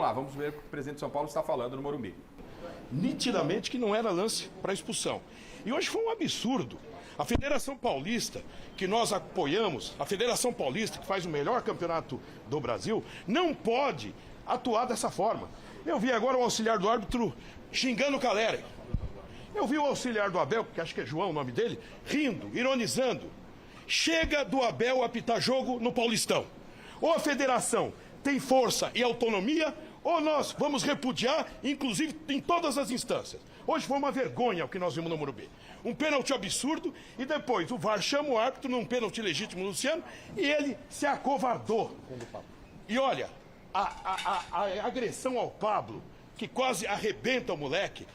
lá, vamos ver o que o presidente de São Paulo está falando no Morumbi. Nitidamente que não era lance para expulsão. E hoje foi um absurdo. A Federação Paulista, que nós apoiamos, a Federação Paulista, que faz o melhor campeonato do Brasil, não pode atuar dessa forma. Eu vi agora o auxiliar do árbitro xingando o Caleri. Eu vi o auxiliar do Abel, que acho que é João o nome dele, rindo, ironizando. Chega do Abel apitar jogo no Paulistão. Ou a federação tem força e autonomia, ou nós vamos repudiar, inclusive em todas as instâncias. Hoje foi uma vergonha o que nós vimos no Morumbi. Um pênalti absurdo e depois o VAR chama o árbitro num pênalti legítimo do Luciano e ele se acovardou. E olha, a agressão ao Pablo, que quase arrebenta o moleque,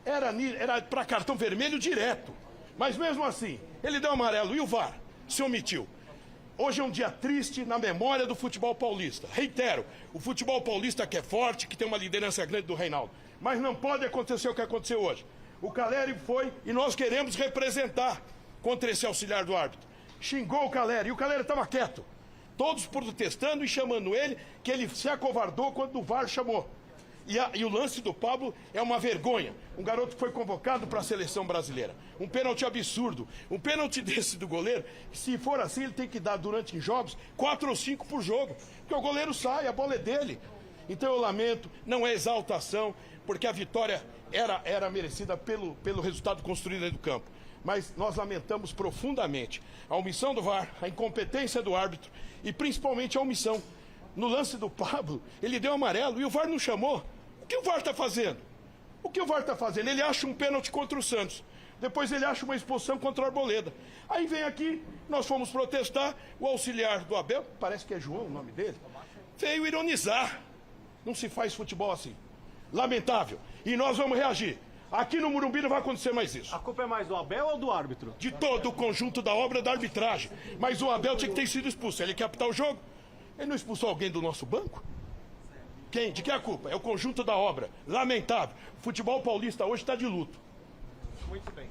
era para cartão vermelho direto. Mas mesmo assim, ele deu amarelo e o VAR se omitiu. Hoje é um dia triste na memória do futebol paulista. Reitero, o futebol paulista que é forte, que tem uma liderança grande do Reinaldo. Mas não pode acontecer o que aconteceu hoje. O Caleri foi e nós queremos representar contra esse auxiliar do árbitro. Xingou o Caleri e o Caleri estava quieto. Todos protestando e chamando ele, que ele se acovardou quando o VAR chamou. E o lance do Pablo é uma vergonha. Um garoto que foi convocado para a seleção brasileira. Um pênalti absurdo. Um pênalti desse do goleiro, se for assim, ele tem que dar durante jogos 4 ou 5 por jogo. Porque o goleiro sai, a bola é dele. Então eu lamento, não é exaltação, porque a vitória era merecida pelo resultado construído dentro do campo. Mas nós lamentamos profundamente a omissão do VAR, a incompetência do árbitro e principalmente a omissão. No lance do Pablo, ele deu amarelo e o VAR não chamou. O que o VAR está fazendo? O que o VAR está fazendo? Ele acha um pênalti contra o Santos. Depois ele acha uma expulsão contra o Arboleda. Aí vem aqui, nós fomos protestar, o auxiliar do Abel, parece que é João o nome dele, veio ironizar. Não se faz futebol assim. Lamentável. E nós vamos reagir. Aqui no Morumbi não vai acontecer mais isso. A culpa é mais do Abel ou do árbitro? De todo o conjunto da obra da arbitragem. Mas o Abel tinha que ter sido expulso. Ele quer apitar o jogo. Ele não expulsou alguém do nosso banco? Quem? De que é a culpa? É o conjunto da obra. Lamentável. O futebol paulista hoje está de luto. Muito bem.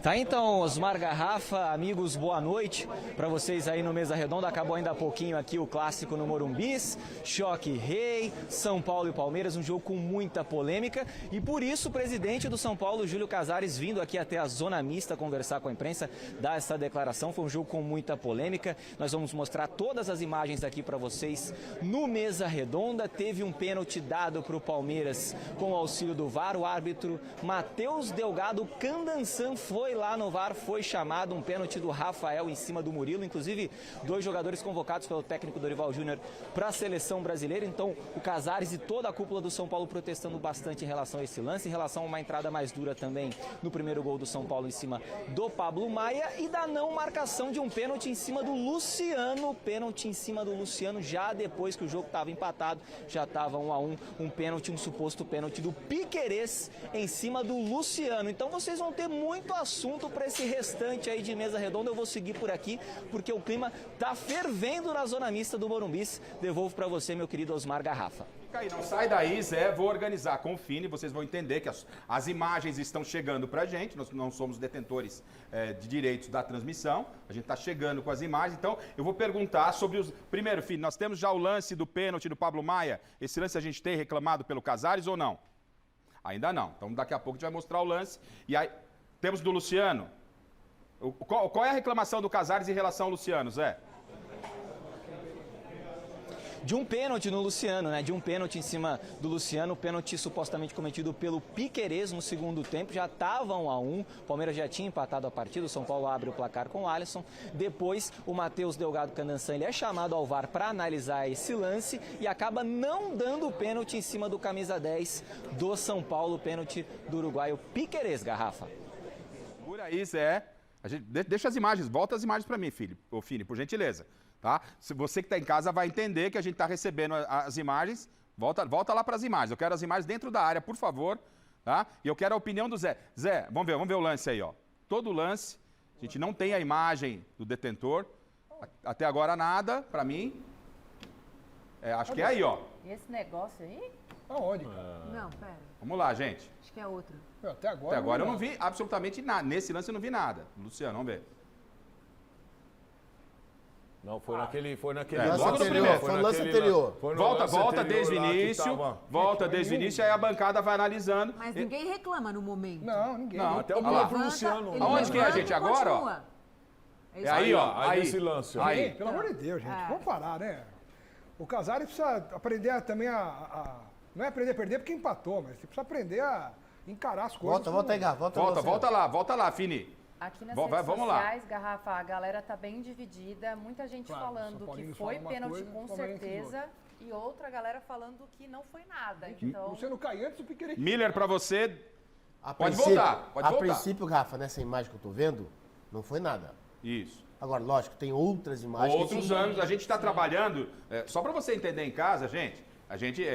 Tá então, Osmar Garrafa, amigos, boa noite para vocês aí no Mesa Redonda. Acabou ainda há pouquinho aqui o clássico no Morumbis, Choque Rei, São Paulo e Palmeiras, um jogo com muita polêmica e por isso o presidente do São Paulo, Júlio Casares, vindo aqui até a zona mista conversar com a imprensa, dar essa declaração. Foi um jogo com muita polêmica. Nós vamos mostrar todas as imagens aqui para vocês no Mesa Redonda. Teve um pênalti dado para o Palmeiras com o auxílio do VAR. O árbitro Matheus Delgado Candansan foi lá no VAR, foi chamado um pênalti do Rafael em cima do Murilo, inclusive 2 jogadores convocados pelo técnico Dorival Júnior para a seleção brasileira. Então o Casares e toda a cúpula do São Paulo protestando bastante em relação a esse lance, em relação a uma entrada mais dura também no primeiro gol do São Paulo em cima do Pablo Maia e da não marcação de um pênalti em cima do Luciano, pênalti em cima do Luciano já depois que o jogo estava empatado, já estava 1-1, um pênalti, um suposto pênalti do Piquerez em cima do Luciano. Então vocês vão ter muito assunto para esse restante aí de Mesa Redonda. Eu vou seguir por aqui porque o clima tá fervendo na zona mista do Morumbis. Devolvo para você, meu querido Osmar Garrafa. Fica aí, não sai daí, Zé. Vou organizar com o Fini. Vocês vão entender que as imagens estão chegando pra gente. Nós não somos detentores de direitos da transmissão. A gente tá chegando com as imagens. Então, eu vou perguntar sobre os... Primeiro, Fini, nós temos já o lance do pênalti do Pablo Maia. Esse lance a gente tem reclamado pelo Casares ou não? Ainda não. Então, daqui a pouco a gente vai mostrar o lance. E aí... Temos do Luciano. Qual é a reclamação do Casares em relação ao Luciano, Zé? De um pênalti no Luciano, né? De um pênalti em cima do Luciano, pênalti supostamente cometido pelo Piquerez no segundo tempo, já estava 1-1, o Palmeiras já tinha empatado a partida, o São Paulo abre o placar com o Alisson, depois o Matheus Delgado Candansan, ele é chamado ao VAR para analisar esse lance e acaba não dando o pênalti em cima do camisa 10 do São Paulo, pênalti do uruguaio Piquerez, Garrafa. Por aí, Zé. Deixa as imagens, volta as imagens para mim, Fini, por gentileza. Tá? Se você que está em casa vai entender que a gente está recebendo as imagens, volta lá para as imagens. Eu quero as imagens dentro da área, por favor. Tá? E eu quero a opinião do Zé. Zé, vamos ver o lance aí, ó. Todo lance, a gente não tem a imagem do detentor. Até agora nada, para mim. Acho que é aí, ó. E esse negócio aí? Aonde? Não, pera. Vamos lá, gente. Acho que é outro. Até agora eu não vi absolutamente nada. Nesse lance eu não vi nada. Luciano, vamos ver. Não, foi naquele logo no primeiro. Foi no lance anterior. Volta desde o início, volta desde o início, aí a bancada vai analisando. Mas ninguém reclama no momento. Não, ninguém. Não, Até o Olha lá. próprio Luciano. Aonde que é a gente agora, ó? Continua. É aí, ó. Aí nesse lance, ó. Aí. Pelo amor de Deus, gente. Vamos parar, né? O Casares precisa aprender também não é aprender a perder porque empatou, mas você precisa aprender a encarar as coisas. Volta aí, Gá. Volta lá, Fini. Aqui nas Vamos redes lá. sociais, Garrafa, a galera tá bem dividida. Muita gente Claro, falando São Paulino que foi fala uma pênalti coisa, com Palmeirense certeza e outra galera falando que não foi nada. Então, Luciano cai antes do Piquerez. Miller, pra você, A Pode princípio- voltar, pode A voltar. princípio, Rafa, nessa imagem que eu tô vendo, não foi nada. isso. Agora, lógico, tem outras imagens. Outros anos, a gente está trabalhando, só para você entender em casa,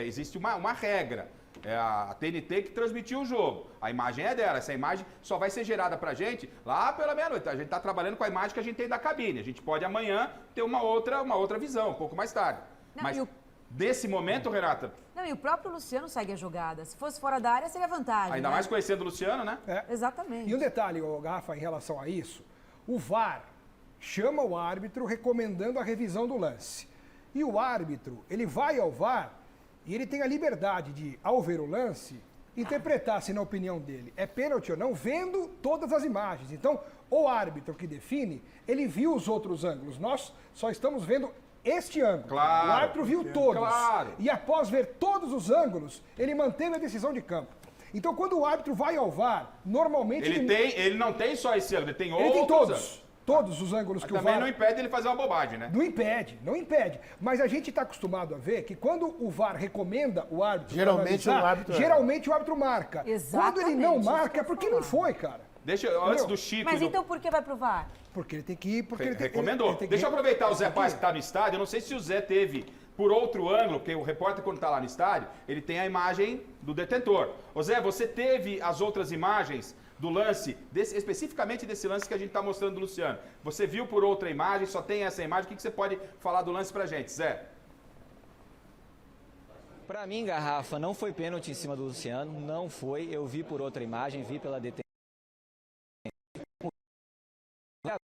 existe uma regra. É a TNT que transmitiu o jogo. A imagem é dela. Essa imagem só vai ser gerada pra gente lá pela meia-noite. A gente está trabalhando com a imagem que a gente tem da cabine. A gente pode amanhã ter uma outra visão, um pouco mais tarde. Não, Mas e o- nesse momento, Renata, Não, e o próprio Luciano segue a jogada. Se fosse fora da área, seria vantagem. ainda né? mais conhecendo o Luciano, né? Exatamente. E um detalhe, ô, Garrafa, em relação a isso, o VAR chama o árbitro recomendando a revisão do lance. E o árbitro, ele vai ao VAR e ele tem a liberdade de, ao ver o lance, interpretar se na opinião dele é pênalti ou não, vendo todas as imagens. Então, o árbitro que define, ele viu os outros ângulos. Nós só estamos vendo este ângulo. Claro. O árbitro viu todos. Claro. E após ver todos os ângulos, ele manteve a decisão de campo. Então, quando o árbitro vai ao VAR, normalmente Ele não tem só esse ângulo, ele tem ele outros tem todos. ângulos. Todos os ângulos Mas que o também VAR... não impede ele fazer uma bobagem, né? Não impede. Mas a gente está acostumado a ver que quando o VAR recomenda o árbitro... pra Geralmente analisar, o árbitro geralmente o árbitro marca. Exatamente, Quando ele não isso que marca eu é porque ia não falar. foi, cara. Antes do Chico... Mas e do... então por que vai pro VAR? Porque ele tem que ir... Porque ele tem, Recomendou. ele tem que- Deixa eu aproveitar o ele Zé tem que Paz ir. que está no estádio. Eu não sei se o Zé teve por outro ângulo, porque o repórter, quando está lá no estádio, ele tem a imagem do detentor. Ô Zé, você teve as outras imagens do lance, especificamente desse lance que a gente está mostrando do Luciano. Você viu por outra imagem, só tem essa imagem. O que você pode falar do lance pra gente, Zé? Pra mim, Garrafa, não foi pênalti em cima do Luciano, não foi. Eu vi por outra imagem, vi pela detenção.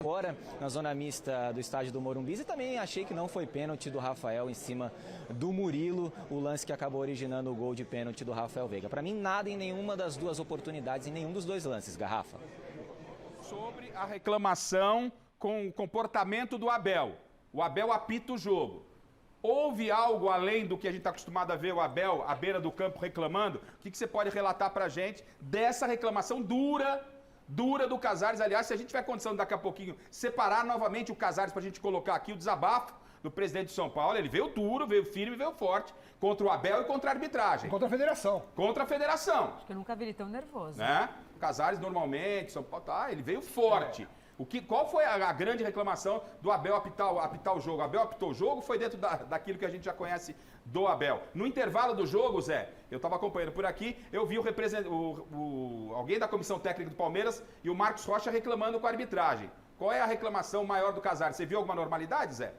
Agora, na zona mista do estádio do Morumbi, e também achei que não foi pênalti do Rafael em cima do Murilo, o lance que acabou originando o gol de pênalti do Rafael Veiga. Pra mim, nada em nenhuma das duas oportunidades, em nenhum dos dois lances, Garrafa. Sobre a reclamação com o comportamento do Abel. O Abel apita o jogo. Houve algo além do que a gente está acostumado a ver o Abel à beira do campo reclamando? O que você pode relatar pra gente dessa reclamação dura do Casares? Aliás, se a gente tiver condição daqui a pouquinho separar novamente o Casares pra gente colocar aqui o desabafo do presidente de São Paulo, ele veio duro, veio firme, veio forte contra o Abel e contra a arbitragem. Contra a federação. Contra a federação. Acho que eu nunca vi ele tão nervoso. Né? O Casares normalmente, São Paulo, ele veio forte. Qual foi a grande reclamação do Abel apitar o jogo? O Abel apitou o jogo, foi dentro daquilo que a gente já conhece do Abel. No intervalo do jogo, Zé, eu estava acompanhando por aqui, eu vi alguém da comissão técnica do Palmeiras e o Marcos Rocha reclamando com a arbitragem. Qual é a reclamação maior do Casares? Você viu alguma normalidade, Zé?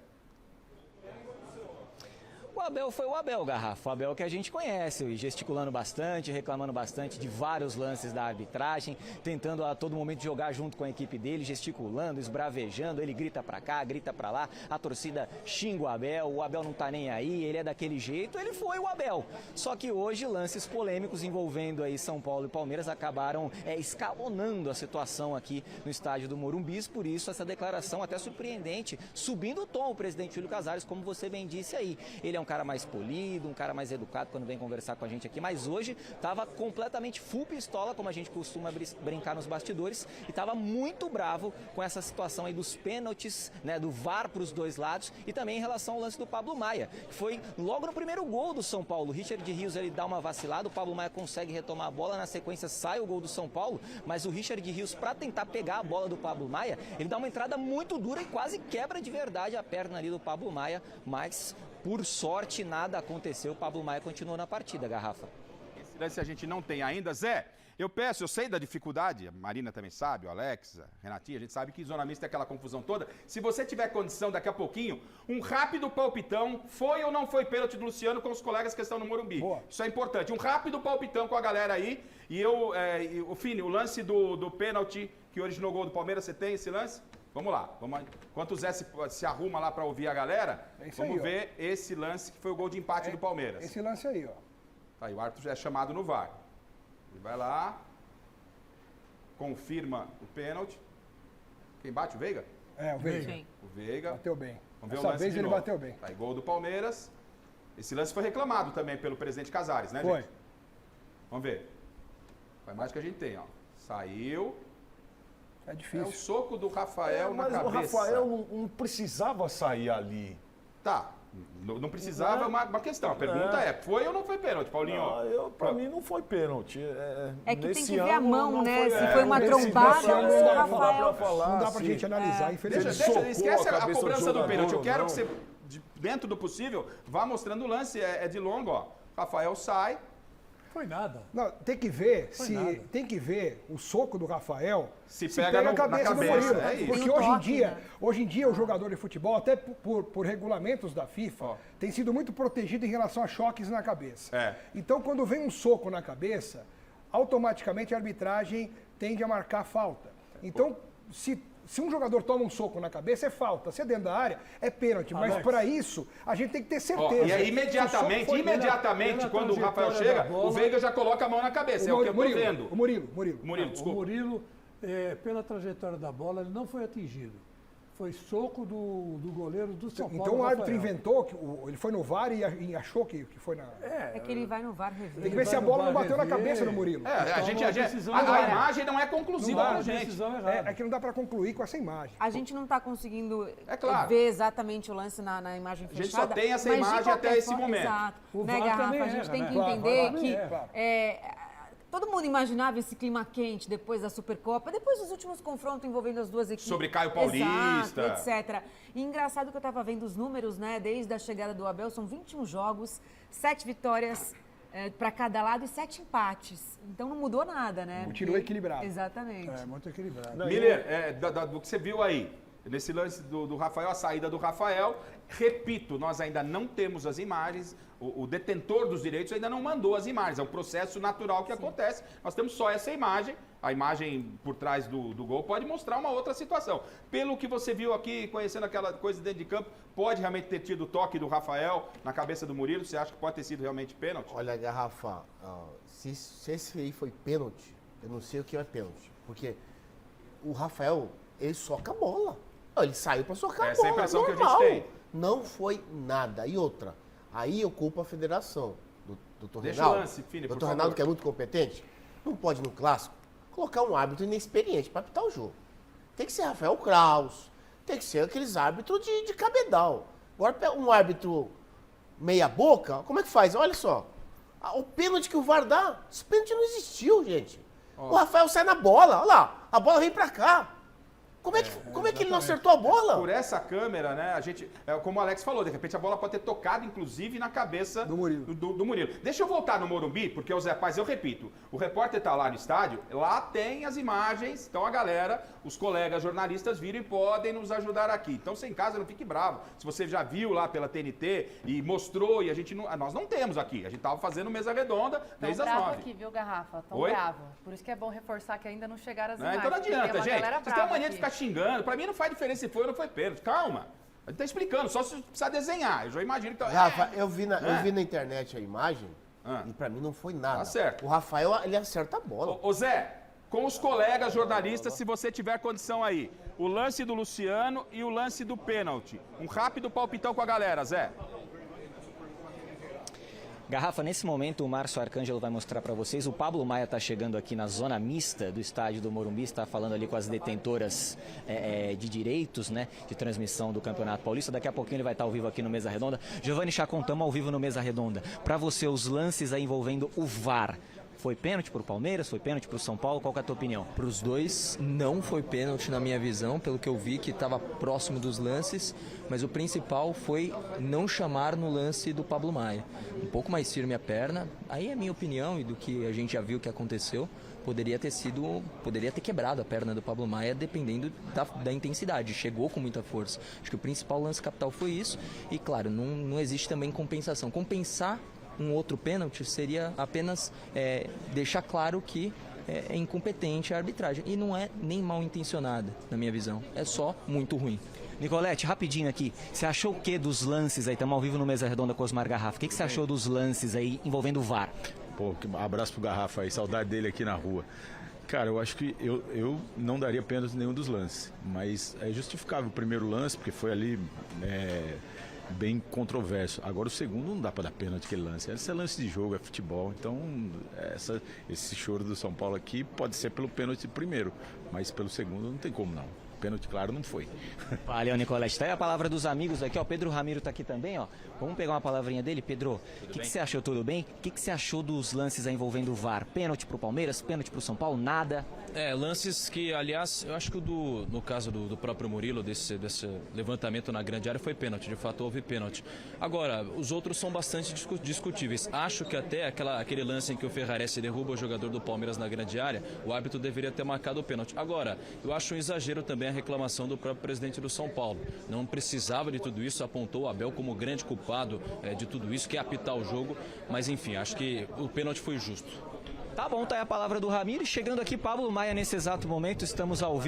O Abel foi o Abel, Garrafa. O Abel que a gente conhece, gesticulando bastante, reclamando bastante de vários lances da arbitragem, tentando a todo momento jogar junto com a equipe dele, gesticulando, esbravejando, ele grita pra cá, grita pra lá, a torcida xinga o Abel não tá nem aí, ele é daquele jeito, ele foi o Abel. Só que hoje lances polêmicos envolvendo aí São Paulo e Palmeiras acabaram escalonando a situação aqui no estádio do Morumbi, por isso essa declaração até surpreendente, subindo o tom o presidente Júlio Casares, como você bem disse aí. Ele é um cara mais polido, um cara mais educado quando vem conversar com a gente aqui, mas hoje estava completamente full pistola, como a gente costuma brincar nos bastidores, e estava muito bravo com essa situação aí dos pênaltis, né, do VAR para os dois lados, e também em relação ao lance do Pablo Maia, que foi logo no primeiro gol do São Paulo. O Richard Rios, ele dá uma vacilada, o Pablo Maia consegue retomar a bola, na sequência sai o gol do São Paulo, mas o Richard Rios, para tentar pegar a bola do Pablo Maia, ele dá uma entrada muito dura e quase quebra de verdade a perna ali do Pablo Maia, mas por sorte, nada aconteceu. O Pablo Maia continuou na partida, Garrafa. Esse lance a gente não tem ainda. Zé, eu sei da dificuldade, a Marina também sabe, o Alex, a Renatinha, a gente sabe que zona mista é aquela confusão toda. Se você tiver condição daqui a pouquinho, um rápido palpitão, foi ou não foi pênalti do Luciano com os colegas que estão no Morumbi. Boa. Isso é importante. Um rápido palpitão com a galera aí. E o Fini, o lance do pênalti que originou o gol do Palmeiras, você tem esse lance? Vamos lá. Enquanto o Zé se arruma lá para ouvir a galera, É isso vamos aí, ó. ver esse lance que foi o gol de empate do Palmeiras. Esse lance aí, ó. Tá aí, o árbitro já é chamado no VAR. Ele vai lá, confirma o pênalti. Quem bate? O Veiga? É, o Veiga. Sim. O Veiga. Bateu bem. Vamos ver o Dessa lance vez de ele novo. bateu bem. Tá aí, gol do Palmeiras. Esse lance foi reclamado também pelo presidente Casares, né, Foi. gente? Vamos ver. Foi mais que a gente tem, ó. Saiu. É É o difícil. soco do Rafael na Mas o cabeça. Rafael não precisava sair ali. Tá. Não precisava, é uma questão. A pergunta é, foi ou não foi pênalti, Paulinho? Pra mim não foi pênalti. É que tem Nesse que ver a ano mão, não né? foi- Se foi uma nesse trombada desse ou ano se o não dá Rafael... pra falar, Não dá pra assim. gente analisar, infelizmente. Socou Esquece a a cabeça do cobrança do jogador pênalti. Eu ou quero não. que você, dentro do possível, vá mostrando o lance. É de longo, ó. Rafael sai. Foi nada. Não, tem que ver nada. tem que ver o soco do Rafael Se pega a na cabeça do cabeça, Murilo. é isso. Porque Tem um toque, né? hoje em dia o jogador de futebol, até por regulamentos da FIFA, Ó. tem sido muito protegido em relação a choques na cabeça. É. Então, quando vem um soco na cabeça, automaticamente a arbitragem tende a marcar falta. Então, se um jogador toma um soco na cabeça, é falta. Se é dentro da área, é pênalti. Mas Alex. para isso, a gente tem que ter Ó, certeza. e aí, Se o imediatamente, soco foi- pela quando o Rafael trajetória chega, da bola- o Veiga já coloca a mão na cabeça. É o que eu tô vendo. O Murilo. Murilo, O desculpa. Murilo, pela trajetória da bola, ele não foi atingido. Foi soco do goleiro do São Paulo. Então o árbitro Rafael. inventou, ele foi no VAR e achou que foi na... É que ele vai no VAR rever. Tem que ver se a bola não bateu na cabeça do Murilo. A decisão imagem não é conclusiva Não dá, pra gente. Decisão errada. É que não dá para concluir com essa imagem. A gente não está conseguindo É claro. ver exatamente o lance na imagem gente fechada. só tem essa mas de imagem qualquer até esse forma- momento. Exato. O Né, VAR Garrafa? também A gente erra, tem né? que Claro, entender claro, que claro. todo mundo imaginava esse clima quente depois da Supercopa, depois dos últimos confrontos envolvendo as duas equipes. Sobre Caio Paulista. Exato, etc. E engraçado que eu estava vendo os números, né? Desde a chegada do Abel, são 21 jogos, 7 vitórias para cada lado e 7 empates. Então não mudou nada, né? Continuou equilibrado. Exatamente. É, muito equilibrado. Miller, do que você viu aí, nesse lance do Rafael, a saída do Rafael, repito, nós ainda não temos as imagens, o detentor dos direitos ainda não mandou as imagens, é um processo natural que acontece, nós temos só essa imagem, a imagem por trás do gol pode mostrar uma outra situação. Pelo que você viu aqui, conhecendo aquela coisa dentro de campo, pode realmente ter tido o toque do Rafael na cabeça do Murilo, você acha que pode ter sido realmente pênalti? Olha, Garrafa, se esse aí foi pênalti, eu não sei o que é pênalti. Porque o Rafael, ele soca a bola. Ele saiu pra socar Essa é a a bola. impressão que a gente normal. tem. Não foi nada. E outra, aí eu culpo a federação do Dr. Deixa Reinaldo. o lance, Fini, por Dr. Reinaldo, favor. que é muito competente, não pode no clássico colocar um árbitro inexperiente para apitar o jogo. Tem que ser Rafael Kraus, tem que ser aqueles árbitros de cabedal. Agora, pega um árbitro meia boca, como é que faz? Olha só, o pênalti que o VAR dá, esse pênalti não existiu, gente. O Rafael sai na bola, olha lá, a bola vem pra cá. Como é que ele não acertou a bola? Por essa câmera, né, a gente, como o Alex falou, de repente a bola pode ter tocado, inclusive, na cabeça Do Murilo. do Murilo. Deixa eu voltar no Morumbi, porque o Zé Paz, eu repito, o repórter tá lá no estádio, lá tem as imagens, então a galera, os colegas jornalistas viram e podem nos ajudar aqui. Então, você em casa, não fique bravo. Se você já viu lá pela TNT e mostrou, e nós não temos aqui, a gente tava fazendo mesa redonda Tão desde as bravo 9. aqui, viu, Garrafa? Tão Oi? bravo. Por isso que é bom reforçar que ainda não chegaram as Né? imagens. Então não porque tem adianta, uma gente. galera Vocês têm brava a mania de aqui. ficar xingando. Pra mim não faz diferença se foi ou não foi pênalti. Calma. A gente tá explicando, só se precisar desenhar. Eu já imagino que tá. Rafa, eu vi na internet a imagem Ah. e pra mim não foi nada. Tá certo. O Rafael, ele acerta a bola. Ô Zé, com os colegas jornalistas, se você tiver condição aí, o lance do Luciano e o lance do pênalti. Um rápido palpitão com a galera, Zé. Garrafa, nesse momento o Márcio Arcângelo vai mostrar para vocês. O Pablo Maia está chegando aqui na zona mista do estádio do Morumbi, está falando ali com as detentoras de direitos, né, de transmissão do Campeonato Paulista. Daqui a pouquinho ele vai estar ao vivo aqui no Mesa Redonda. Giovanni Chacon, estamos ao vivo no Mesa Redonda. Para você, os lances aí envolvendo o VAR. Foi pênalti para o Palmeiras? Foi pênalti para o São Paulo? Qual que é a tua opinião? Para os dois, não foi pênalti na minha visão, pelo que eu vi que estava próximo dos lances, mas o principal foi não chamar no lance do Pablo Maia. Um pouco mais firme a perna, aí é a minha opinião e do que a gente já viu que aconteceu, poderia ter quebrado a perna do Pablo Maia dependendo da intensidade, chegou com muita força. Acho que o principal lance capital foi isso e claro, não existe também compensação. Compensar um outro pênalti seria apenas deixar claro que é incompetente a arbitragem. E não é nem mal intencionada, na minha visão. É só muito ruim. Nicolete, rapidinho aqui, você achou o que dos lances aí? Estamos ao vivo no Mesa Redonda com Osmar Garrafa. O que você achou dos lances aí envolvendo o VAR? Pô, abraço pro Garrafa aí, saudade dele aqui na rua. Cara, eu acho que eu não daria pênalti nenhum dos lances, mas é justificável o primeiro lance, porque foi ali bem controverso. Agora o segundo não dá para dar pênalti aquele lance. Esse é lance de jogo, é futebol, então esse choro do São Paulo aqui pode ser pelo pênalti primeiro, mas pelo segundo não tem como não. Pênalti, claro, não foi. Valeu, Nicolete. Tá aí a palavra dos amigos aqui, ó. Pedro Ramiro tá aqui também, ó. Vamos pegar uma palavrinha dele. Pedro, o que você achou? Tudo bem? O que você achou dos lances aí envolvendo o VAR? Pênalti pro Palmeiras, pênalti pro São Paulo, nada? Lances que, aliás, eu acho que no caso do próprio Murilo, desse levantamento na grande área, foi pênalti. De fato, houve pênalti. Agora, os outros são bastante discutíveis. Acho que até aquele lance em que o Ferrarese derruba o jogador do Palmeiras na grande área, o árbitro deveria ter marcado o pênalti. Agora, eu acho um exagero também a reclamação do próprio presidente do São Paulo. Não precisava de tudo isso, apontou o Abel como grande culpado de tudo isso, que é apitar o jogo, mas enfim, acho que o pênalti foi justo. Tá bom, tá aí a palavra do Ramiro. Chegando aqui, Pablo Maia, nesse exato momento, estamos ao vivo.